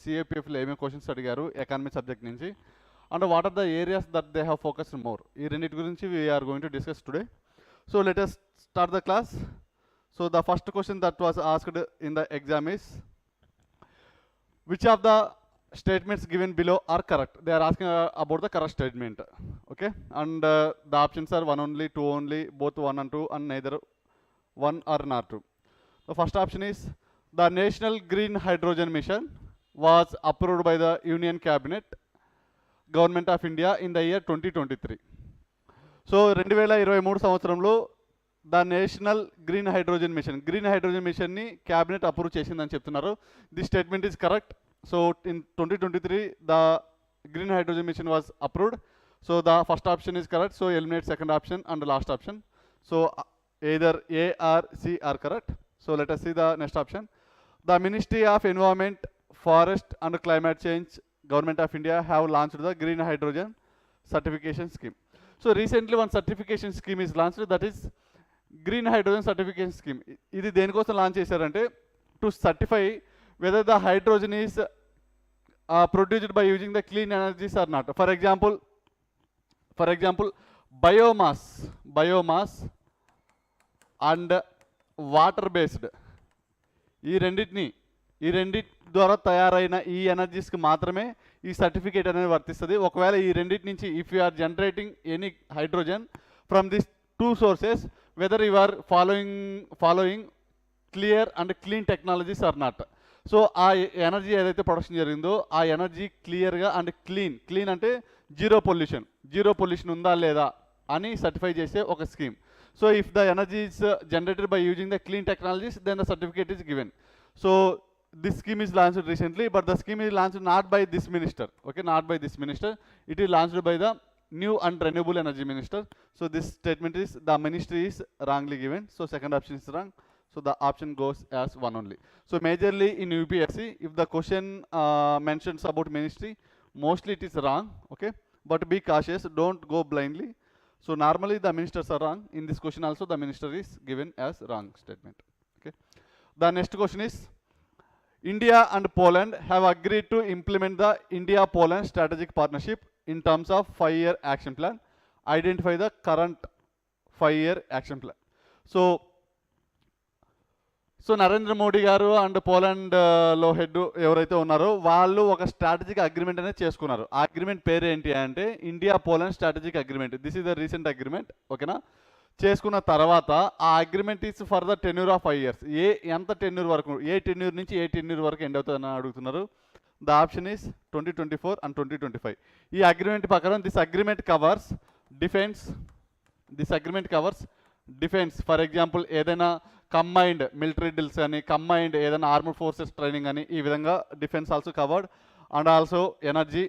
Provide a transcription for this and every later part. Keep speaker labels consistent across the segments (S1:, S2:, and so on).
S1: సిఏపిఎఫ్లో ఏమేమి క్వశ్చన్స్ అడిగారు economy subject నుంచి, and what are the areas that they have focused more, ఈ రెండింటి గురించి we are going to discuss today. So let us start the class. So the first question that was asked in the exam is, which of the statements given below are correct? They are asking about the correct statement. Okay, and the options are 1 only, 2 only, both 1 and 2, and neither 1 or not 2. The first option is, the National Green Hydrogen Mission was approved by the Union Cabinet, Government of India in the year 2023. So 2023 సంవత్సరంలో the national green hydrogen mission ని cabinet approve చేసిందని చెప్తున్నారు. This statement is correct. So in 2023 the green hydrogen mission was approved. So the first option is correct. So eliminate second option and last option. So either A or C are correct. So let us see the next option. The Ministry of Environment, Forest and Climate Change, Government of India have launched the Green Hydrogen Certification Scheme. So recently one certification scheme is launched, that is green hydrogen certification scheme. ఇది దేనికోసం launch చేశారంటే, to certify whether the hydrogen is produced by using the clean energies or not. For example biomass and water based, ఈ రెండింటి ద్వారా తయారైన ఈ ఎనర్జీస్కి మాత్రమే ఈ సర్టిఫికేట్ అనేది వర్తిస్తుంది. ఒకవేళ ఈ రెండింటి నుంచి if you are generating any hydrogen from this two sources, whether you are following clear and clean technologies or not. So ఆ ఎనర్జీ ఏదైతే ప్రొడక్షన్ జరిగిందో ఆ ఎనర్జీ క్లియర్గా అండ్ క్లీన్ అంటే జీరో పొల్యూషన్ ఉందా లేదా అని సర్టిఫై చేసే ఒక scheme. So if the energy is generated by using the clean technologies, then the certificate is given. So this scheme is launched recently, but the scheme is launched not by this minister. Okay, not by this minister. It is launched by the new and renewable energy minister. So this statement is, the ministry is wrongly given. So second option is wrong. So the option goes as 1 only. So majorly in UPSC, if the question mentions about ministry, mostly it is wrong. Okay, but be cautious, don't go blindly. So normally the ministers are wrong. In this question also the minister is given as wrong statement. Okay, the next question is, India and Poland have agreed to implement the India-Poland strategic partnership in terms of 5-year action plan. Identify the current 5-year action plan. So Narendra Modi గారు and Poland లో head ఎవరైతే ఉన్నారో వాళ్ళు ఒక strategic agreement అనేది చేసుకున్నారు. ఆ agreement పేరు ఏంటి అంటే India Poland strategic agreement. This is the recent agreement. ఓకేనా, చేసుకున్న తర్వాత ఆ agreement is for the tenure of 5 years. ఎంత టెన్యూర్ వరకు, ఏ టెన్యూర్ నుంచి ఏ టెన్యూర్ వరకు ఎండ్ అవుతుందని అడుగుతున్నారు. The option is 2024 and 2025. ఈ అగ్రిమెంట్ ప్రకారం this agreement covers defence. For example ఏదైనా కంబైన్డ్ మిలిటరీ డ్రిల్స్ కానీ, కంబైన్డ్ ఏదైనా ఆర్మడ్ ఫోర్సెస్ ట్రైనింగ్ అని, ఈ విధంగా defence also covered. And also energy,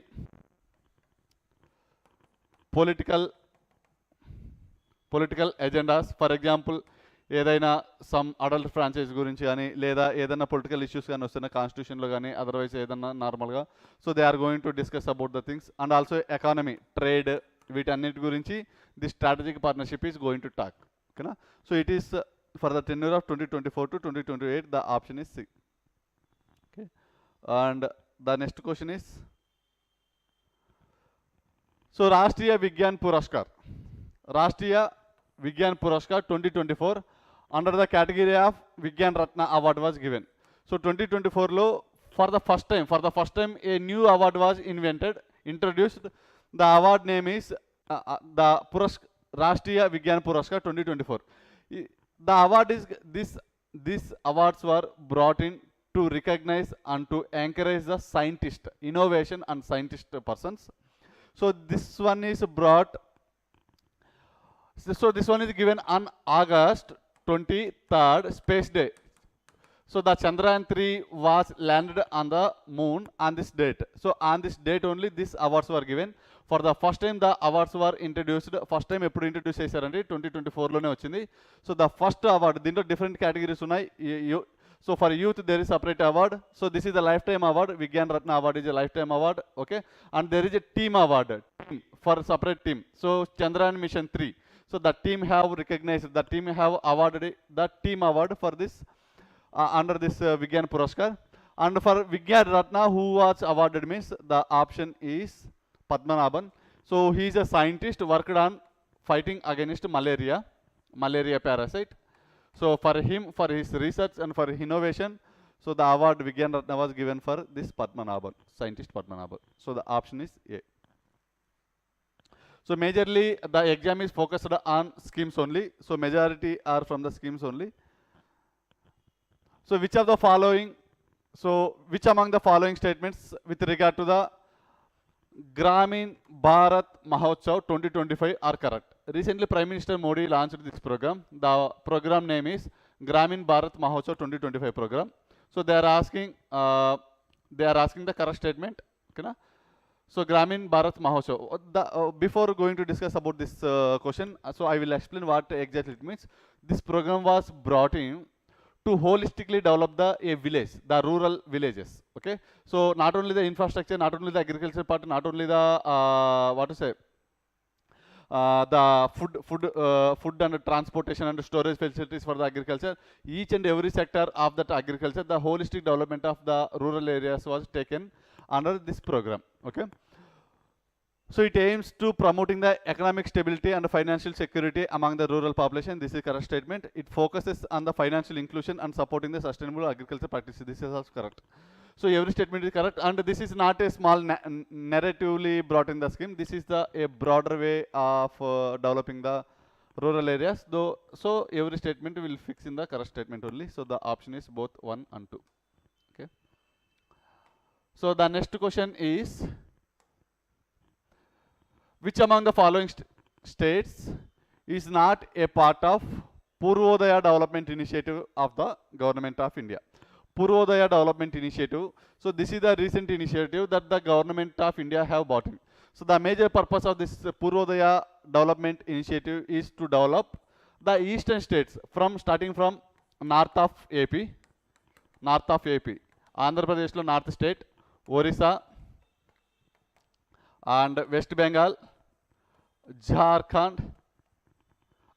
S1: political agendas. For example ఏదైనా సమ్ అడల్ట్ ఫ్రాంచైజ్ గురించి కానీ, లేదా ఏదైనా పొలిటికల్ ఇష్యూస్ కానీ వస్తున్న కాన్స్టిట్యూషన్లో కానీ, అదర్వైజ్ ఏదన్నా నార్మల్గా. So they are going to discuss about the things. And also economy, trade, వీటన్నిటి గురించి the strategic partnership is going to talk. ఓకేనా, so it is for the tenure of 2024 to 2028. The option is C. Okay, and the next question is, so Rashtriya Vigyan Puraskar 2024 under the category of Vigyan Ratna award was given. So 2024 lo for the first time a new award was introduced. The award name is the Rashtriya Vigyan Puraskar 2024. The award is these awards were brought in to recognize and to encourage the scientist innovation and scientist persons. So this one is given on August 23rd, Space Day. So the Chandrayaan 3 was landed on the moon on this date. So on this date only these awards were given. For the first time the awards were introduced. First time ఎప్పుడు introduce చేశారంటే 2024లోనే వచ్చింది. So the first award, దీంట్లో different categories ఉన్నాయి. So for youth there is separate award. So this is the lifetime award. Vigyan Ratna award is a lifetime award. Okay, and there is a team award for separate team. So Chandrayaan mission 3. So the team have recognized, the team have awarded the team award for this under this Vigyan Puraskar. And for Vigyan Ratna, who was awarded means the option is Padmanabhan. So he is a scientist worked on fighting against malaria parasite. So for him, for his research and for innovation, so the award Vigyan Ratna was given for this Padmanabhan, scientist Padmanabhan. So the option is A. So majorly the exam is focused on schemes only. So majority are from the schemes only. So which among the following statements with regard to the Gramin Bharat Mahotsav 2025 are correct? Recently Prime Minister Modi launched this program. The program name is Gramin Bharat Mahotsav 2025 program. So they are asking the correct statement. Okay, na? So Gramin Bharat Mahotsav. Before going to discuss about this question, so I will explain what exactly it means. This program was brought in to holistically develop the rural villages. Okay, so not only the infrastructure, not only the agriculture part, not only the food and transportation and storage facilities for the agriculture. Each and every sector of that agriculture, the holistic development of the rural areas was taken under this program. Okay. So it aims to promoting the economic stability and financial security among the rural population. This is correct statement. It focuses on the financial inclusion and supporting the sustainable agriculture practices. This is also correct. So every statement is correct, and this is not a small narratively brought in the scheme. This is a broader way of developing the rural areas. Though, so every statement will fix in the correct statement only. So the option is both 1 and 2. Okay. So the next question is, which among the following states is not a part of Purvodaya Development Initiative of the Government of India? Purvodaya Development Initiative. So this is the recent initiative that the Government of India have brought in. So the major purpose of this Purvodaya Development Initiative is to develop the eastern states starting from north of AP, Andhra Pradesh lo north state, Orissa, and West Bengal, Jharkhand,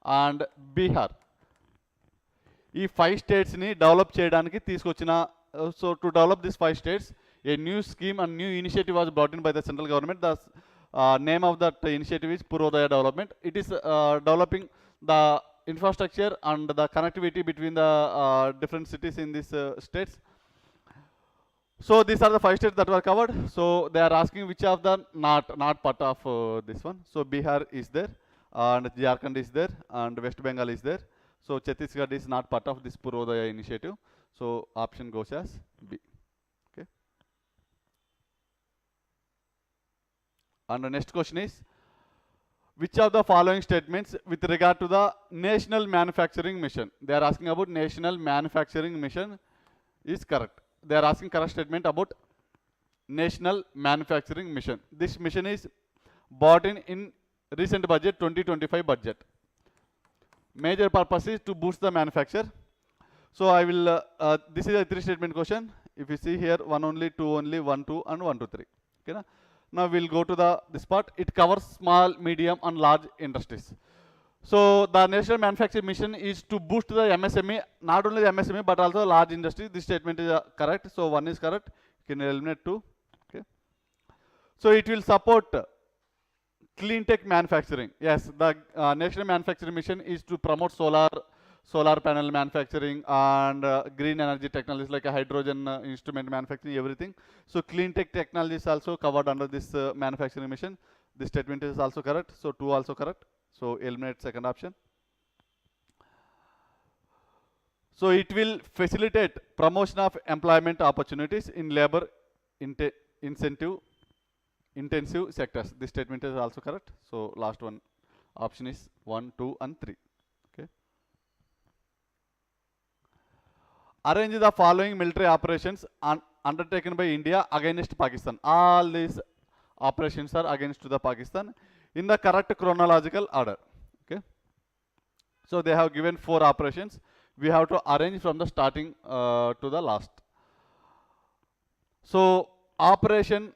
S1: and Bihar. ఈ 5 స్టేట్స్ని develop చేయడానికి తీసుకొచ్చిన, so to develop this 5 states a new scheme and new initiative was brought in by the central government. The name of that initiative is Purvodaya Development. It is developing the infrastructure and the connectivity between the different cities in these states. So these are the 5 states that were covered. So they are asking which of the not part of this one. So Bihar is there, and Jharkhand is there, and West Bengal is there. So Chhattisgarh is not part of this Purvodaya initiative. So option goes as B. Okay. And the next question is, which of the following statements with regard to the National Manufacturing Mission? They are asking about National Manufacturing Mission is correct. They are asking correct statement about National Manufacturing Mission. This mission is brought in recent budget, 2025 budget. Major purpose is to boost the manufacture. So I will, this is a 3 statement question. If you see here, 1 only, 2 only, 1, 2, and 1, 2, 3. Okay, na? Now we'll go to this part. It covers small, medium, and large industries. So the National Manufacturing Mission is to boost the MSME, not only the MSME, but also large industry. This statement is correct. So 1 is correct. You can eliminate 2. Okay. So it will support clean tech manufacturing. Yes, the National Manufacturing Mission is to promote solar panel manufacturing and green energy technologies like hydrogen instrument manufacturing, everything. So clean tech technology is also covered under this manufacturing mission. This statement is also correct. So 2 also correct. So eliminate second option. So it will facilitate promotion of employment opportunities in labor intensive sectors. This statement is also correct. So last one option is 1, 2, and 3. Okay. Arrange the following military operations undertaken by India against Pakistan. All these operations are against the Pakistan in the correct chronological order. Okay. So they have given 4 operations. We have to arrange from the starting to the last. So Operation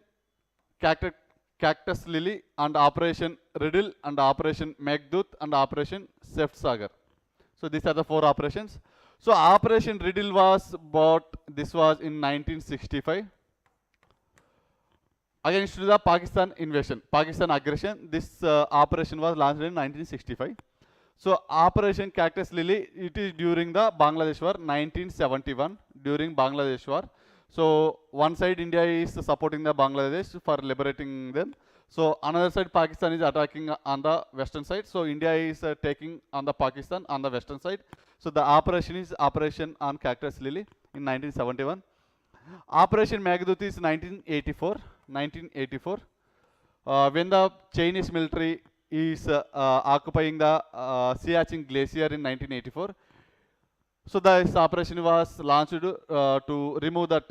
S1: Cactus Lily, and Operation Riddle, and Operation Meghdut, and Operation Sagar. So these are the 4 operations. So Operation Riddle was bought, this was in 1965 against the Pakistan invasion, Pakistan aggression. This operation was launched in 1965. So Operation Cactus Lily, it is during the Bangladesh War, 1971, during Bangladesh War. So one side India is supporting the Bangladesh for liberating them. So another side Pakistan is attacking on the western side. So India is taking on the Pakistan on the western side. So the operation is Operation on Cactus Lily in 1971. Operation Meghadut is 1984. 1984. When the Chinese military is occupying the Siachen Glacier in 1984. So this operation was launched to remove that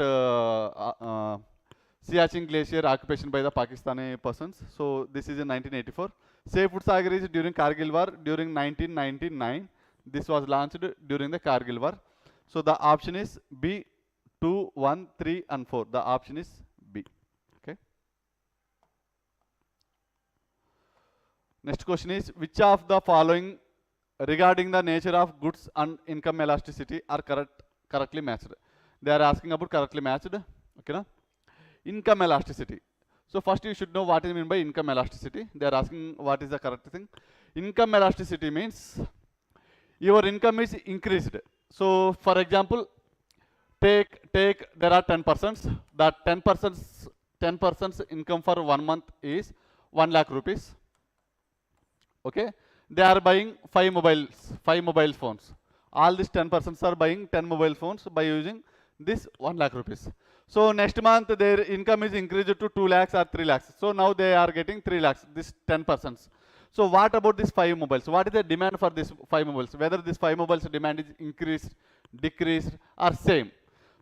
S1: Siachen Glacier occupation by the Pakistani persons. So this is in 1984. Safe Food Sagar is during Kargil War during 1999. This was launched during the Kargil War. So the option is B, 2, 1, 3 and 4. The option is B. Okay. Next question is, which of the following regarding the nature of goods and income elasticity are correctly matched? They are asking about correctly matched. Okay, na? Income elasticity. So first you should know what is meant by income elasticity. They are asking what is the correct thing. Income elasticity means your income is increased. So for example, take there are 10%. That 10% income for 1 month is 1 lakh rupees. Okay, they are buying 5 mobile phones. All these 10% are buying 10 mobile phones by using this 1 lakh rupees. So next month their income is increased to 2 lakhs or 3 lakhs. So now they are getting 3 lakhs, this 10%. So what about these 5 mobiles? What is the demand for these 5 mobiles? Whether this 5 mobiles demand is increased, decreased or same.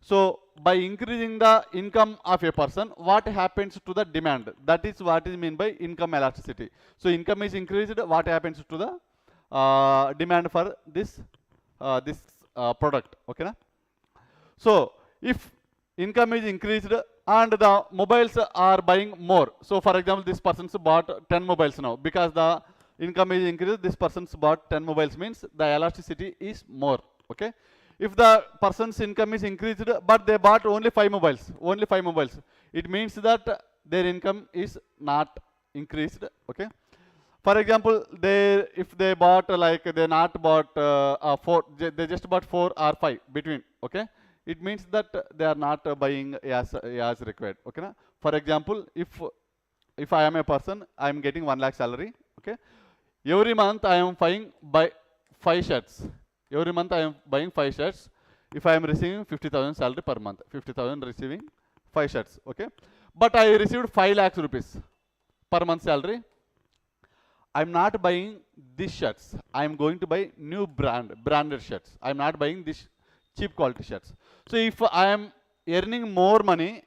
S1: So by increasing the income of a person, what happens to the demand? That is what is meant by income elasticity. So income is increased, what happens to the demand for this product? Okay, na? So if income is increased and the mobiles are buying more. So for example, this person's bought 10 mobiles now. Because the income is increased, this person's bought 10 mobiles means the elasticity is more. Okay. If the person's income is increased but they bought only 5 mobiles, it means that their income is not increased. Okay. For example, if they bought like they not bought 4, they just bought 4 or 5 between. Okay. It means that they are not buying as required. Okay, na? For example, if I am a person, I am getting 1 lakh salary. Okay, every month I am buying 5 shirts. Every month I am buying 5 shirts. If I am receiving 50,000 salary per month, 50,000 receiving 5 shirts. Okay, but I received 5 lakhs rupees per month salary. I am not buying these shirts. I am going to buy new branded shirts. I am not buying this cheap quality shirts. So if I am earning more money,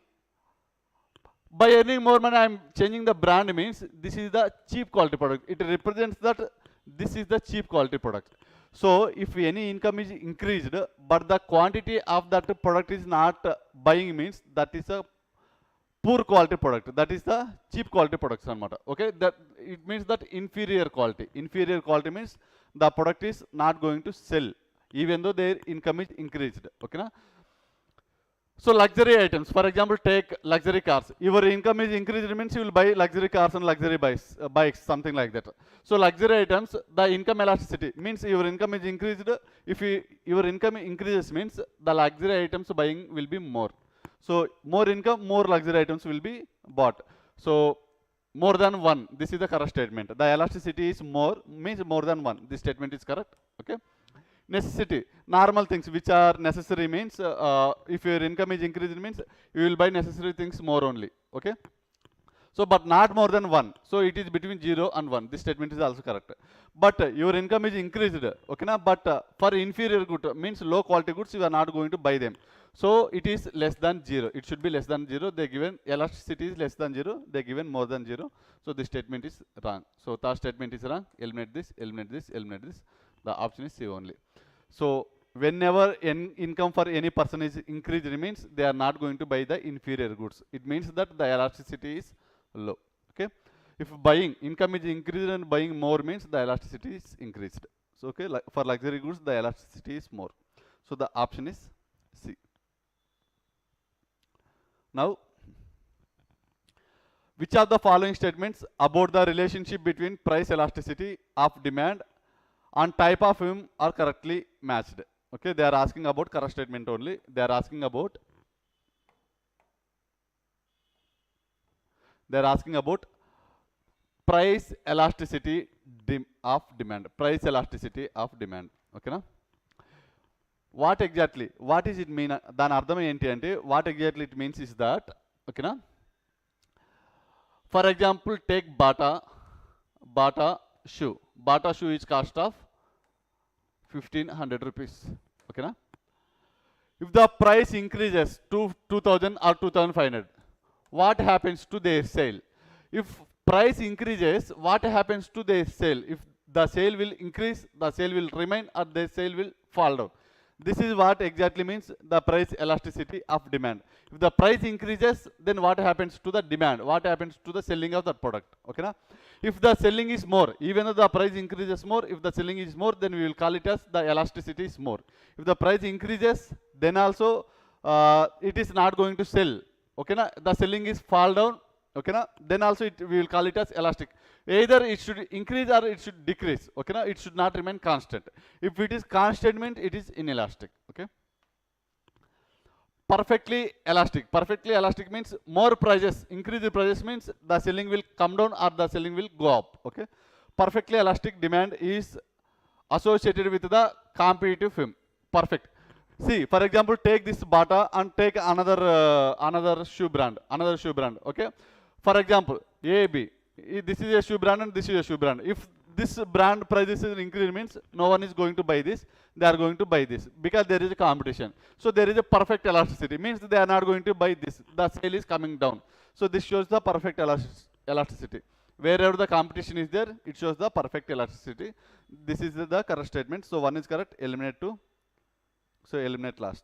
S1: by earning more money I am changing the brand means this is the cheap quality product. It represents that this is the cheap quality product. So if any income is increased but the quantity of that product is not buying means that is a poor quality product. That is the cheap quality products. Okay, that it means that inferior quality. Inferior quality means the product is not going to sell even though their income is increased. Okay, na? So luxury items, for example, take luxury cars. Your income is increased means you will buy luxury cars and luxury bikes, something like that. So luxury items, the income elasticity means your income is increased. If your income increases means the luxury items buying will be more. So more income, more luxury items will be bought. So more than 1, this is the correct statement. The elasticity is more means more than 1. This statement is correct. Okay. Necessity, normal things which are necessary means if your income is increased means you will buy necessary things more only. Okay. So but not more than 1. So it is between 0 and 1. This statement is also correct. But your income is increased. Okay, na? But for inferior good means low quality goods you are not going to buy them. So it is less than 0. It should be less than 0. They given elasticity is less than 0. They given more than 0. So this statement is wrong. So the statement is wrong. Eliminate this. Eliminate this. Eliminate this. The option is C only. So whenever income for any person is increased means they are not going to buy the inferior goods. It means that the elasticity is low. Okay. If buying income is increased and buying more means the elasticity is increased. So okay, for luxury goods the elasticity is more. So the option is C. Now, which of the following statements about the relationship between price elasticity of demand and type of film are correctly matched? Okay, they are asking about correct statement only. They are asking about price elasticity of demand. Price elasticity of demand. Okay, na? What exactly? What is it mean? Then ardham enti ante what exactly it means is that, okay, na? For example, take Bata shoe. Bata shoe is cost of 1500 rupees. Okay, na? If the price increases to 2000 or 2500, what happens to their sale? If price increases, what happens to their sale? If the sale will increase, the sale will remain, or the sale will fall down. This is what exactly means the price elasticity of demand. If the price increases, then what happens to the demand? What happens to the selling of that product? Okay, na? If the selling is more, even though the price increases more, if the selling is more, then we will call it as the elasticity is more. If the price increases, then also it is not going to sell. Okay, na? The selling is fall down. Okay, na? Then also we will call it as elastic. Either it should increase or it should decrease. Okay, na? It should not remain constant. If it is constant, means it is inelastic. Okay. Perfectly elastic. Perfectly elastic means more prices, increase the prices means the selling will come down or the selling will go up. Okay. Perfectly elastic demand is associated with the competitive film. Perfect. See, for example, take this Bata and take another shoe brand. Okay. For example, A, B. This is a shoe brand and this is a shoe brand. If this brand prices is increased, means no one is going to buy this. They are going to buy this because there is a competition. So there is a perfect elasticity. Means they are not going to buy this. The sale is coming down. So this shows the perfect elasticity. Wherever the competition is there, it shows the perfect elasticity. This is the correct statement. So one is correct. Eliminate two. So eliminate last.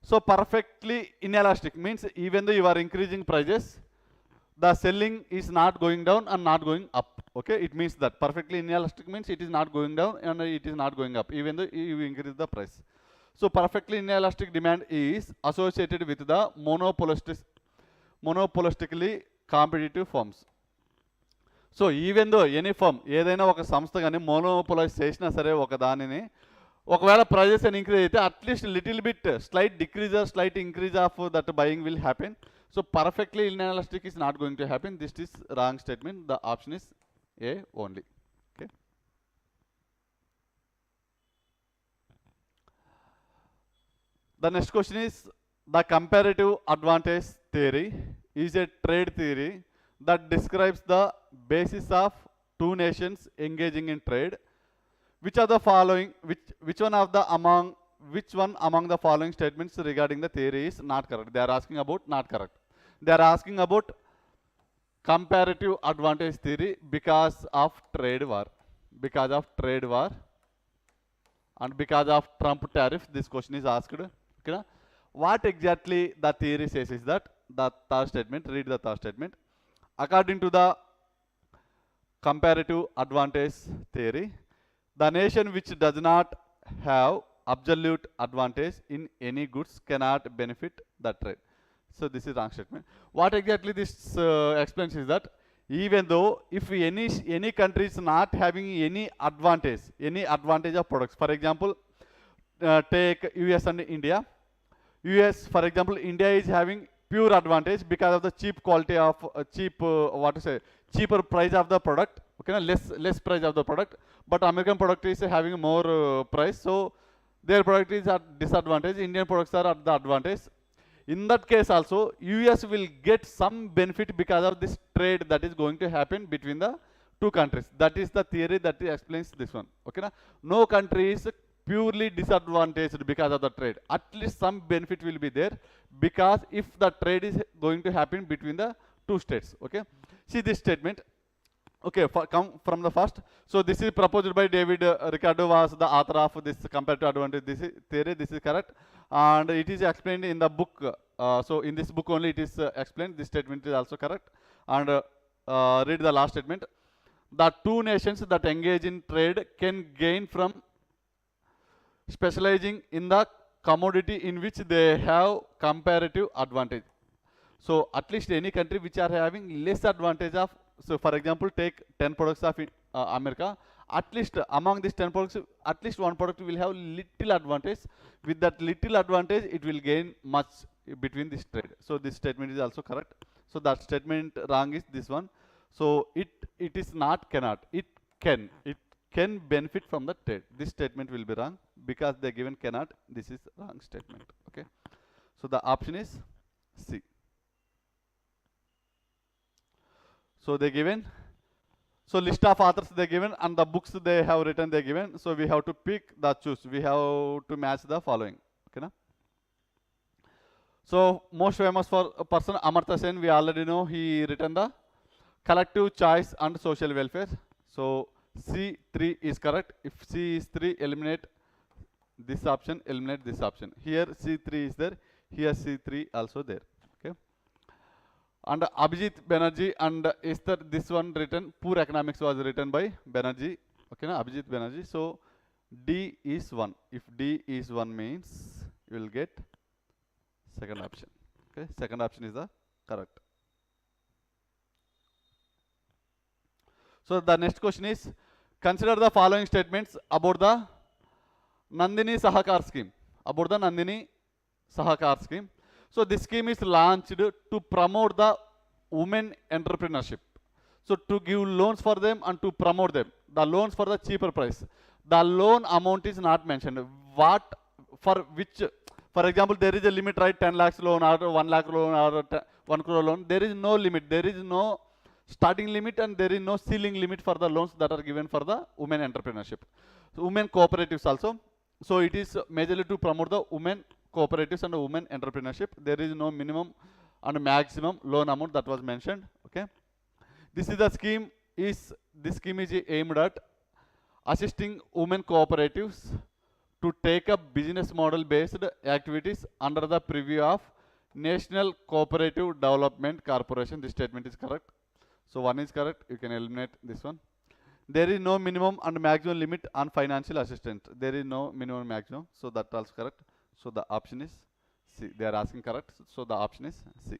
S1: So perfectly inelastic means even though you are increasing prices, the selling is not going down and not going up. Okay, it means that perfectly inelastic means it is not going down and it is not going up even though you increase the price. So perfectly inelastic demand is associated with the monopolistically competitive firms. So even though any firm ఏదైనా ఒక సంస్థ కానీ మోనోపోలైజ్ చేసినా సరే ఒక దానిని ఒకవేళ prices అని ఇంక్రీజ్ అయితే at least little bit slight decrease or slight increase of that buying will happen. So perfectly inelastic is not going to happen. This is wrong statement. The option is A only. Okay. The next question is the comparative advantage theory is a trade theory that describes the basis of two nations engaging in trade. Which are the following? Which one among the following statements regarding the theory is not correct? They are asking about not correct. They are asking about comparative advantage theory because of trade war. Because of trade war and because of Trump tariff, this question is asked. Okay? What exactly the theory says is that the third statement, read the third statement. According to the comparative advantage theory, the nation which does not have absolute advantage in any goods cannot benefit the trade. So this is wrong statement. What exactly this explains is that even though if any country is not having any advantage of products, for example, take US and India. US, for example, India is having pure advantage because of the cheap quality of cheaper price of the product. Okay, less price of the product, but American product is having more price, so their product is at disadvantage. Indian products are at the advantage. In that case also, US will get some benefit because of this trade that is going to happen between the two countries. That is the theory that explains this one. Okay, na? No country is purely disadvantaged because of the trade. At least some benefit will be there because if the trade is going to happen between the two states. Okay, see this statement. Okay, come from the first. So this is proposed by David Ricardo, was the author of this comparative advantage theory. This is correct, and it is explained in the book. So in this book only it is explained. This statement is also correct. And read the last statement. The two nations that engage in trade can gain from specializing in the commodity in which they have comparative advantage. So at least any country which are having less advantage of, so for example, take 10 products of America, at least among these 10 products, at least one product will have little advantage. With that little advantage, it will gain much between this trade. So this statement is also correct. So that statement wrong is this one. So it is not cannot. It can benefit from the trade. This statement will be wrong because they given cannot. This is wrong statement. Okay. So the option is C. So they given. So list of authors they given and the books they have written they given. So we have to pick the choose. We have to match the following. Okay, na? So most famous for person Amartya Sen, we already know he written the Collective Choice and Social Welfare. So C3 is correct. If C is 3, eliminate this option, eliminate this option. Here C3 is there. Here C3 also there. Okay. And Abhijit Banerjee and Esther, this one written, Poor Economics was written by Banerjee. Okay, na? Abhijit Banerjee. So D is 1. If D is 1 means you will get second option. Okay, second option is the correct. So the next question is, consider the following statements about the Nandini Sahakar scheme. About the Nandini Sahakar scheme. So this scheme is launched to promote the women entrepreneurship. So to give loans for them and to promote them. The loans for the cheaper price. The loan amount is not mentioned. What, for which, for example, there is a limit, right? 10 lakhs loan or 1 lakh loan or 1 crore loan. There is no limit. There is no starting limit and there is no ceiling limit for the loans that are given for the women entrepreneurship. So women cooperatives also. So it is majorly to promote the women cooperatives and women entrepreneurship. There is no minimum and maximum loan amount that was mentioned. Okay. This is the scheme is aimed at assisting women cooperatives to take up business model based activities under the purview of National Cooperative Development Corporation. This statement is correct. So one is correct. You can eliminate this one. There is no minimum and maximum limit on financial assistance. There is no minimum maximum. So that also correct. So the option is C. They are asking correct. So the option is C.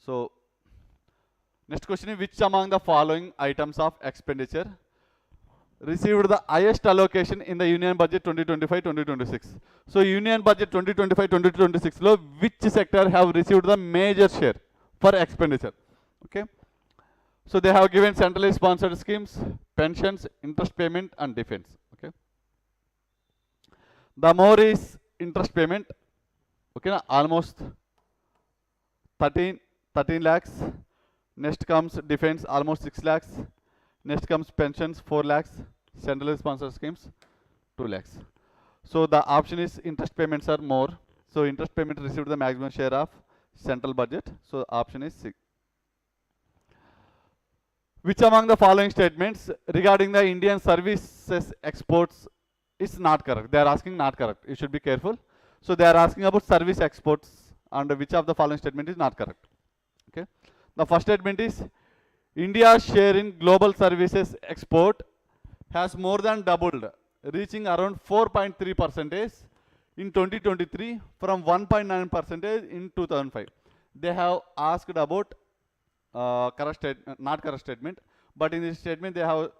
S1: So next question is, which among the following items of expenditure received the highest allocation in the Union Budget 2025-2026? So Union Budget 2025-2026 lo which sector have received the major share for expenditure? Okay. So they have given centrally sponsored schemes, pensions, interest payment and defense. Okay. The more is interest payment. Okay, na? Almost 13 lakhs. Next comes defense, almost 6 lakhs. Next comes pensions, 4 lakhs. Centrally sponsored schemes, 2 lakhs. So the option is interest payments are more. So interest payment received the maximum share of central budget. So option is C. Which among the following statements regarding the Indian services exports is not correct? They are asking not correct. You should be careful. So they are asking about service exports and which of the following statement is not correct? Okay. The first statement is India's share in global services export has more than doubled, reaching around 4.3% in 2023 from 1.9% in 2005. They have asked about correct statement, not correct statement, but in this statement they have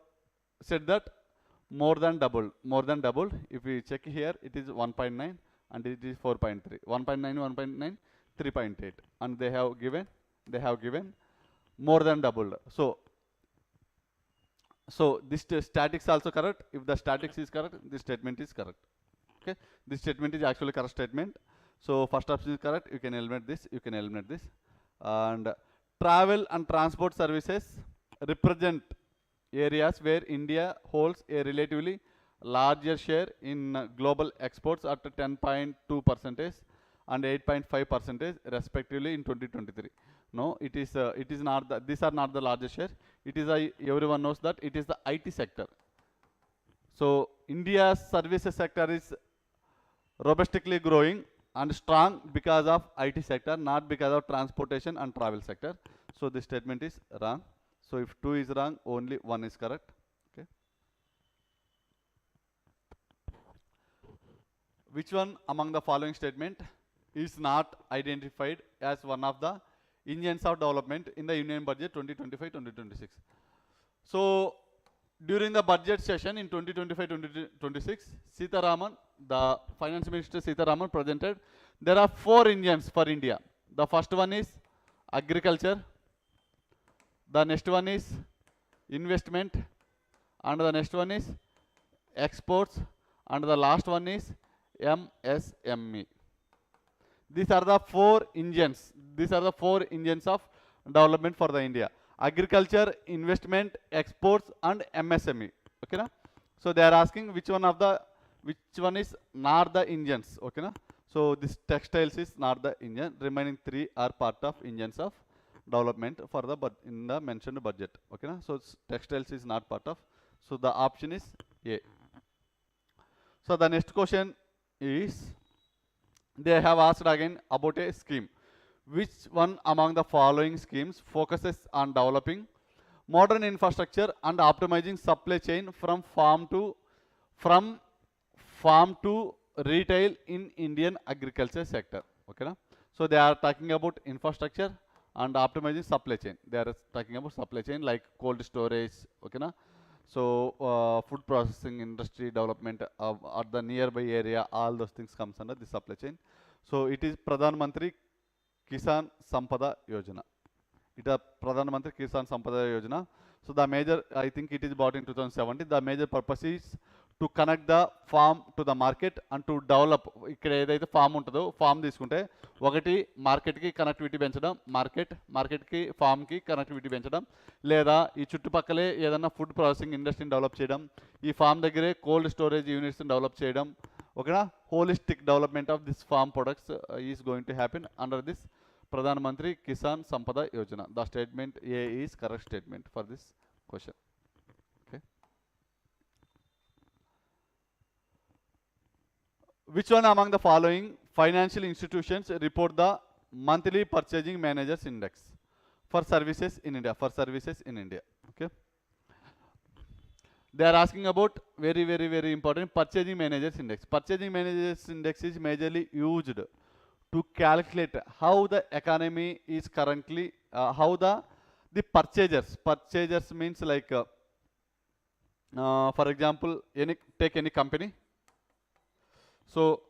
S1: said that more than doubled. More than doubled. If we check here, it is 1.9 and it is 4.3. 1.9, 1.9, 3.8, and they have given more than doubled. So this statics also correct. If the statics is correct, this statement is correct. Okay, this statement is actually correct statement. So first option is correct. You can eliminate this. You can eliminate this. And travel and transport services represent areas where India holds a relatively larger share in global exports at 10.2% and 8.5% respectively in 2023. No, it is not the, these are not the largest share. It is everyone knows that it is the IT sector. So India's services sector is robustly growing and strong because of IT sector, not because of transportation and travel sector. So this statement is wrong. So if 2 is wrong, only 1 is correct. Okay. Which one among the following statement is not identified as one of the engines of development in the Union Budget 2025-2026? So during the budget session in 2025-2026, Sitaraman, the Finance Minister Sitaraman presented, there are 4 engines for India. The first one is agriculture, the next one is investment, and the next one is exports, and the last one is MSME. These are the 4 engines. These are the 4 engines of development for the India: agriculture, investment, exports, and MSME. Okay, na? So they are asking which one is not the engines. Okay, na? So this textiles is not the engine. Remaining 3 are part of engines of development for the in the mentioned budget. Okay, na? So textiles is not part of. So the option is A. So the next question is, they have asked again about a scheme. Which one among the following schemes focuses on developing modern infrastructure and optimizing supply chain from farm to retail in Indian agriculture sector? Okay, na? So they are talking about infrastructure and optimizing supply chain. They are talking about supply chain like cold storage. Okay, na? So food processing industry development at the nearby area, all those things comes under the supply chain. So it is Pradhan Mantri Kisan Sampada Yojana. It is Pradhan Mantri Kisan Sampada Yojana. So the major, I think it is brought in 2017. The major purpose is to connect the farm to the market and to develop. ఇక్కడ ఏదైతే form ఉంటుందో form తీసుకుంటే ఒకటి మార్కెట్కి connectivity పెంచడం, మార్కెట్కి ఫామ్కి connectivity పెంచడం, లేదా ఈ చుట్టుపక్కలే ఏదైనా ఫుడ్ ప్రాసెసింగ్ ఇండస్ట్రీని డెవలప్ చేయడం, ఈ ఫామ్ దగ్గరే కోల్డ్ స్టోరేజ్ యూనిట్స్ని డెవలప్ చేయడం. ఓకేనా? Holistic development of this farm products is going to happen under this Pradhan Mantri Kisan Sampada Yojana. The statement A is correct statement for this question. Okay. Which one among the following financial institutions report the monthly purchasing managers index for services in India? For services in India. Okay. They are asking about very important purchasing managers index. Purchasing managers index is majorly used to calculate how the economy is currently, how the purchasers means like for example, take any company. So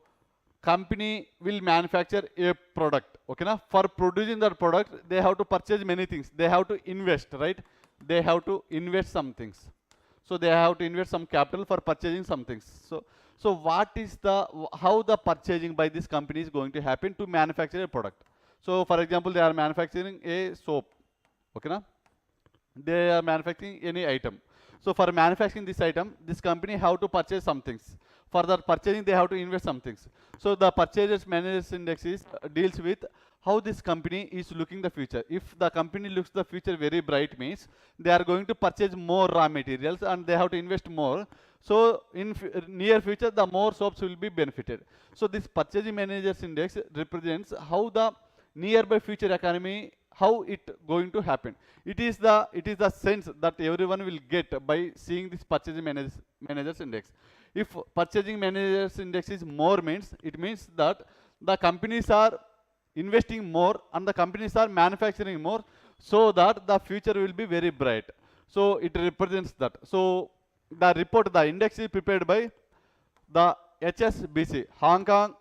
S1: company will manufacture a product. Okay, na? For producing that product, they have to purchase many things. They have to invest, right? They have to invest some things. So they have to invest some capital for purchasing some things. So what is how the purchasing by this company is going to happen to manufacture a product? So for example, they are manufacturing a soap. Okay, na? They are manufacturing any item. So for manufacturing this item, this company have to purchase some things. For that purchasing, they have to invest some things. So the purchasers managers index deals with how this company is looking the future. If the company looks the future very bright, means they are going to purchase more raw materials and they have to invest more. So in near future, the more soaps will be benefited. So this purchasing managers index represents how the nearby future economy, how it going to happen. It is the sense that everyone will get by seeing this purchasing managers index. If purchasing managers index is more, means it means that the companies are investing more and the companies are manufacturing more, so that the future will be very bright. So it represents that. So the report, the index is prepared by the HSBC, Hong Kong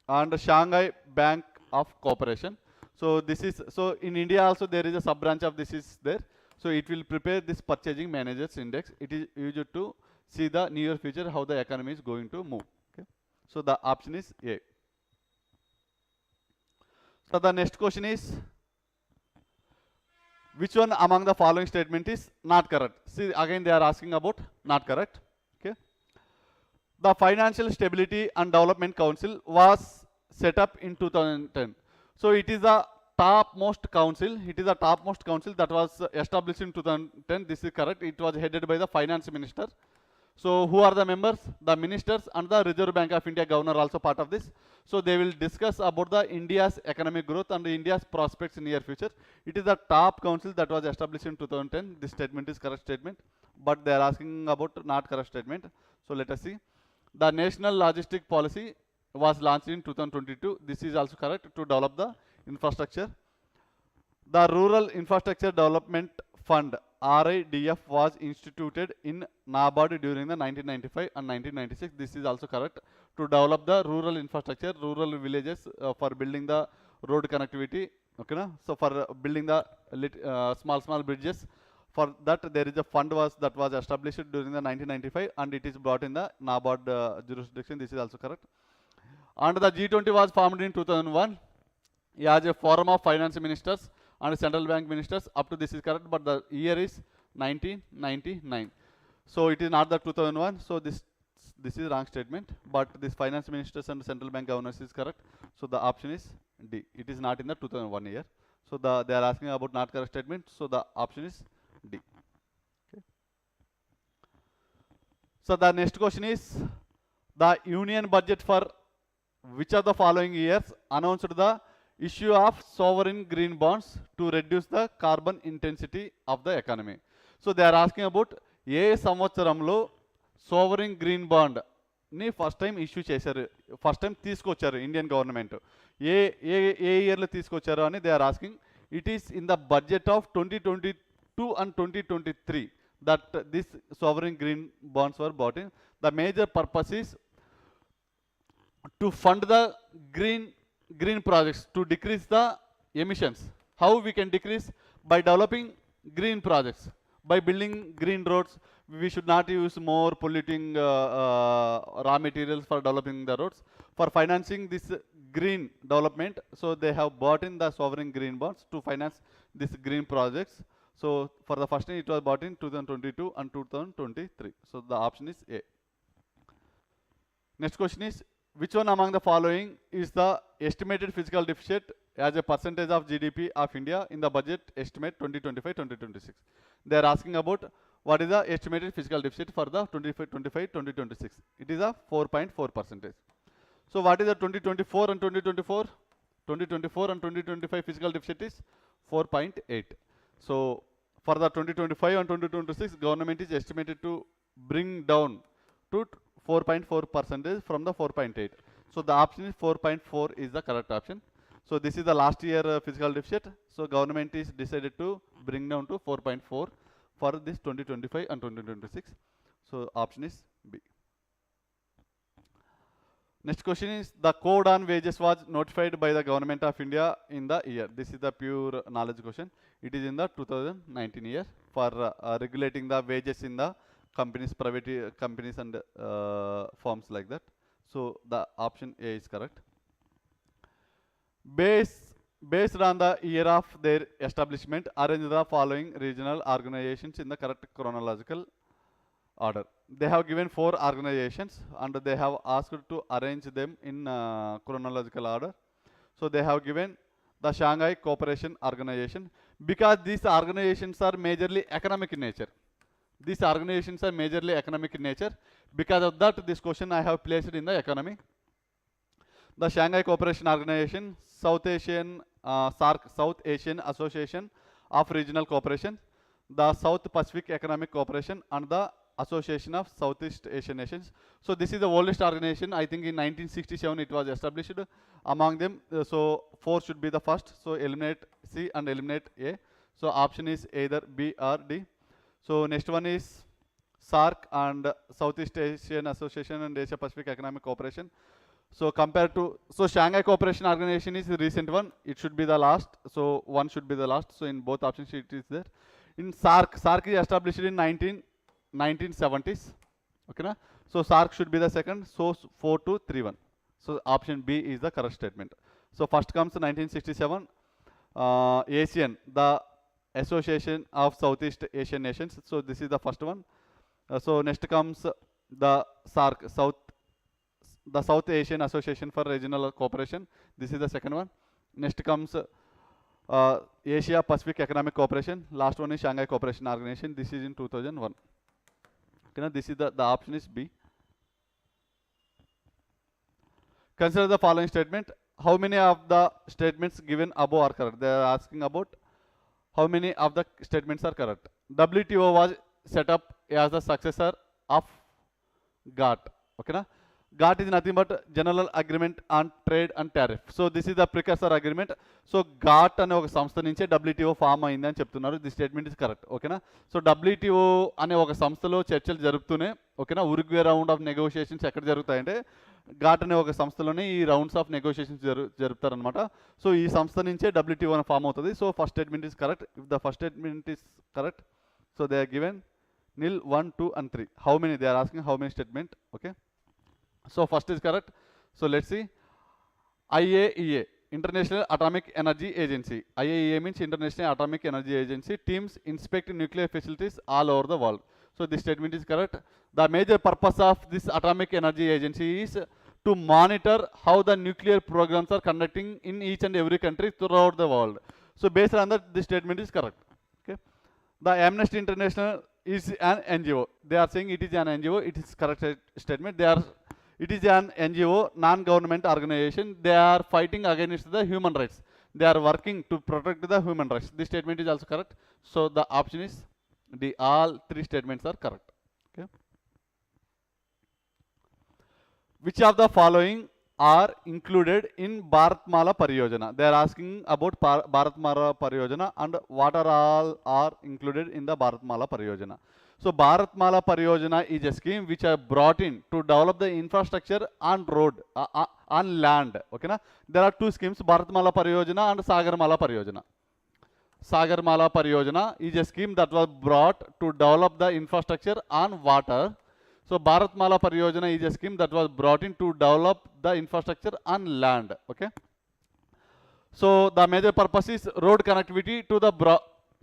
S1: and Shanghai Bank of Cooperation. So this is, so in India also there is a sub branch of this is there. So it will prepare this purchasing managers index. It is used to see the near future how the economy is going to move. Okay. So the option is A. So the next question is, which one among the following statement is not correct? See, again they are asking about not correct. Okay. The Financial Stability and Development Council was set up in 2010. So it is the topmost council. It is the topmost council that was established in 2010. This is correct. It was headed by the finance minister. So who are the members? The ministers and the Reserve Bank of India governor also part of this. So they will discuss about the India's economic growth and India's prospects in near future. It is the top council that was established in 2010. This statement is correct statement, but they are asking about not correct statement. So let us see. The national logistic policy was launched in 2022. This is also correct, to develop the infrastructure. The Rural Infrastructure Development Fund RIDF was instituted in NABARD during the 1995 and 1996. This is also correct, to develop the rural infrastructure, rural villages for building the road connectivity. Okay, na? So for building the small bridges. For that there is a fund that was established during the 1995 and it is brought in the NABARD jurisdiction. This is also correct. And the G20 was formed in 2001 as a forum of finance ministers and central bank ministers. Up to this is correct, but the year is 1999. So it is not the 2001. So this is wrong statement, but this finance ministers and central bank governors is correct. So the option is D. It is not in the 2001 year. So they are asking about not correct statement. So the option is D. Okay. So the next question is, the union budget for which of the following years announced the issue of sovereign green bonds to reduce the carbon intensity of the economy. So they are asking about ఏ సంవత్సరంలో sovereign green bond ని first time issue చేశారు, first time తీసుకొచ్చారు Indian government, ఏ ఏ ఏ ఇయర్లో తీసుకొచ్చారు అని they are asking. It is in the budget of 2022 and 2023 that this sovereign green bonds were bought in. The major purpose is to fund the green projects to decrease the emissions. How we can decrease? By developing green projects, by building green roads. We should not use more polluting raw materials for developing the roads. For financing this green development, so they have bought in the sovereign green bonds to finance these green projects. So for the first time it was bought in 2022 and 2023. So the option is A. Next question is, which one among the following is the estimated fiscal deficit as a percentage of GDP of India in the budget estimate 2025-2026? They are asking about what is the estimated fiscal deficit for the 2025-2026. It is a 4.4%. So what is the 2024 and 2024? 2024 and 2025 fiscal deficit is 4.8. So for the 2025 and 2026, government is estimated to bring down to 4.4% from the 4.8. So the option is 4.4 is the correct option. So this is the last year fiscal deficit. So government is decided to bring down to 4.4 for this 2025 and 2026. So option is B. Next question is, the code on wages was notified by the government of India in the year. This is the pure knowledge question. It is in the 2019 year for regulating the wages in the companies, private companies and firms like that. So the option A is correct. Based on the year of their establishment, arrange the following regional organizations in the correct chronological order. They have given 4 organizations and they have asked to arrange them in chronological order. So they have given the Shanghai Cooperation Organization, because these organizations are majorly economic in nature. These organizations are majorly economic in nature. Because of that, this question I have placed in the economy. The Shanghai Cooperation Organization, South Asian SARC, South Asian Association of Regional Cooperation, the South Pacific Economic Cooperation, and the Association of Southeast Asian Nations. So this is the oldest organization. I think in 1967 it was established. Among them, so 4 should be the first. So eliminate C and eliminate A. So option is either B or D. So next one is SARC and Southeast Asian Association and Asia Pacific Economic Cooperation. So compared to, so Shanghai Cooperation Organization is the recent one. It should be the last. So one should be the last. So in both options it is there. In SARC is established in 1970s. Okay, na? So SARC should be the second. So 4231. So option B is the correct statement. So first comes 1967. ASEAN, the Association of Southeast Asian Nations. So this is the first one. So next comes the SARC, the South Asian Association for Regional Cooperation. This is the second one. Next comes Asia Pacific Economic Cooperation. Last one is Shanghai Cooperation Organization. This is in 2001. Okay, this is the option is B. Consider the following statement. How many of the statements given above are correct? They are asking about how many of the statements are correct. WTO was set up as the successor of GATT. Okay, na? GATT is nothing but General Agreement on Trade and Tariff. So this is the precursor agreement. So GATT అనే ఒక సంస్థ నుంచే WTO form అయింది అని చెప్తున్నారు. This statement is correct. ఓకేనా? So WTO అనే ఒక సంస్థలో చర్చలు జరుపుతూనే ఓకేనా ఉరుగ్వే రౌండ్ ఆఫ్ నెగోషియేషన్స్ ఎక్కడ జరుగుతాయంటే GATT అనే ఒక సంస్థలోనే ఈ రౌండ్స్ ఆఫ్ నెగోషియేషన్స్ జరుపుతారనమాట. సో ఈ సంస్థ నుంచే WTO అని ఫామ్ అవుతుంది. So first statement is correct. If the first statement is correct, so they are given nil 1 2 and 3. How many? They are asking how many statement. Okay, so first is correct. So let's see. IAEA, International Atomic Energy Agency. IAEA means International Atomic Energy Agency. Teams inspect nuclear facilities all over the world. So this statement is correct. The major purpose of this Atomic Energy Agency is to monitor how the nuclear programs are conducting in each and every country throughout the world. So based on that, this statement is correct. Okay. The Amnesty International is an NGO. They are saying it is an NGO. It is correct statement. It is an NGO, non-government organization. They are fighting against the human rights. They are working to protect the human rights. This statement is also correct. So the option is D. All three statements are correct. Okay. Which of the following are included in Bharatmala Pariyojana? They are asking about Bharatmala Pariyojana and what are all are included in the Bharatmala Pariyojana. So Bharatmala Pariyojana is a scheme which are brought in to develop the infrastructure on road, on land. Okay, na? There are two schemes, Bharatmala Pariyojana and Sagarmala Pariyojana. Sagarmala Pariyojana is a scheme that was brought to develop the infrastructure on water. So Bharatmala Pariyojana is a scheme that was brought in to develop the infrastructure on land. Okay. So the major purpose is road connectivity to the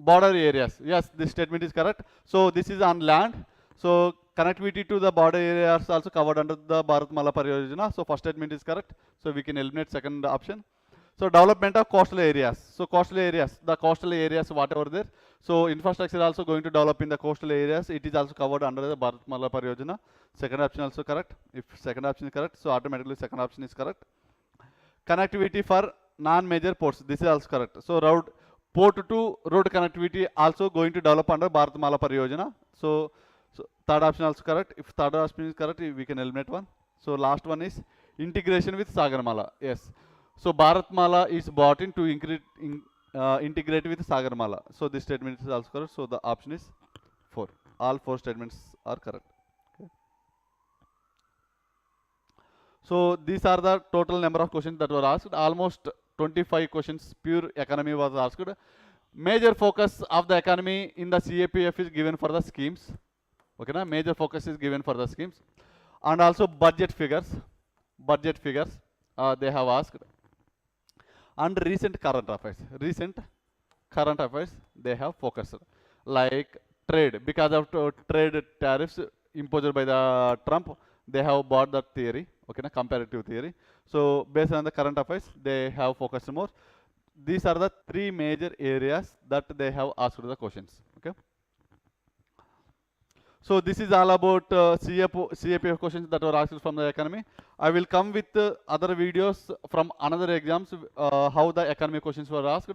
S1: border areas. Yes, this statement is correct. So this is on land. So connectivity to the border areas also covered under the Bharatmala Pariyojana. So first statement is correct. So we can eliminate second option. So development of coastal areas. So coastal areas, the coastal areas whatever there. So infrastructure also going to develop in the coastal areas. It is also covered under the Bharatmala Pariyojana. Second option also correct. If second option is correct, so automatically second option is correct. Connectivity for non-major ports. This is also correct. So port to road connectivity also going to develop under Bharatmala Pariyojana. So third option also correct. If third option is correct, we can eliminate one. So last one is integration with Sagarmala. Yes. So Bharatmala is brought in to integrate with Sagarmala. So this statement is also correct. So the option is 4. All 4 statements are correct. Okay. So these are the total number of questions that were asked. Almost 25 questions pure economy was asked. Major focus of the economy in the CAPF is given for the schemes. Okay, na? Major focus is given for the schemes. And also budget figures. Budget figures they have asked. And recent current affairs they have focused, like trade. Because of trade tariffs imposed by the Trump, they have bought that theory. Okay, na? Comparative theory. So based on the current affairs, they have focused more. These are the 3 major areas that they have asked the questions. Okay. So this is all about CAPF questions that were asked from the economy. I will come with other videos from another exams, how the economy questions were asked.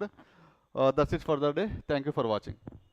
S1: That's it for the day. Thank you for watching.